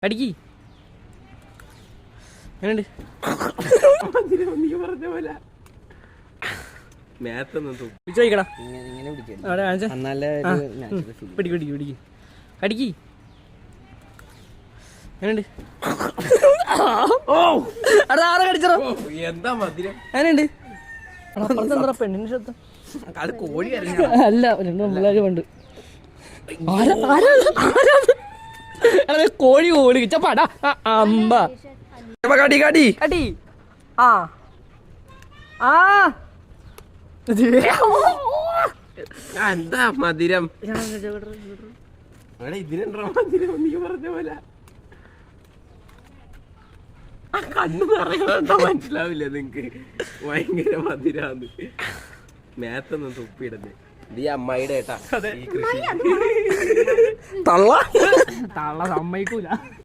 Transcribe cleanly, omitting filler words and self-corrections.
അടിക്കി എങ്ങനെയുണ്ട്? ചോദിക്കടാ പിടിക്ക് പിടിക്ക് പിടിക്ക് അടിക്കി എങ്ങനെയുണ്ട്? ആരെ കടിച്ചോ? എങ്ങനെയുണ്ട്? പെണ്ണിന് ശബ്ദം അല്ല രണ്ടു പിള്ളേര് പണ്ട് കോഴി കോഴി ചപ്പാടാ അമ്പ കടി കടി കടി ആ ആ എന്താ മധുരം ഇതിനെന്താ മധുരം നീ പറഞ്ഞ പോലെ കണ്ണു നിറയണ മനസ്സിലാവില്ല നിങ്ങക്ക് ഭയങ്കര മധുരാന്ന് മേത്തൊന്നും തുപ്പിയിടത് ഇത് ഈ അമ്മായിയുടെ ഏട്ടാ ഈ കൃഷി തള്ള തള്ള സമ്മതിക്കൂല.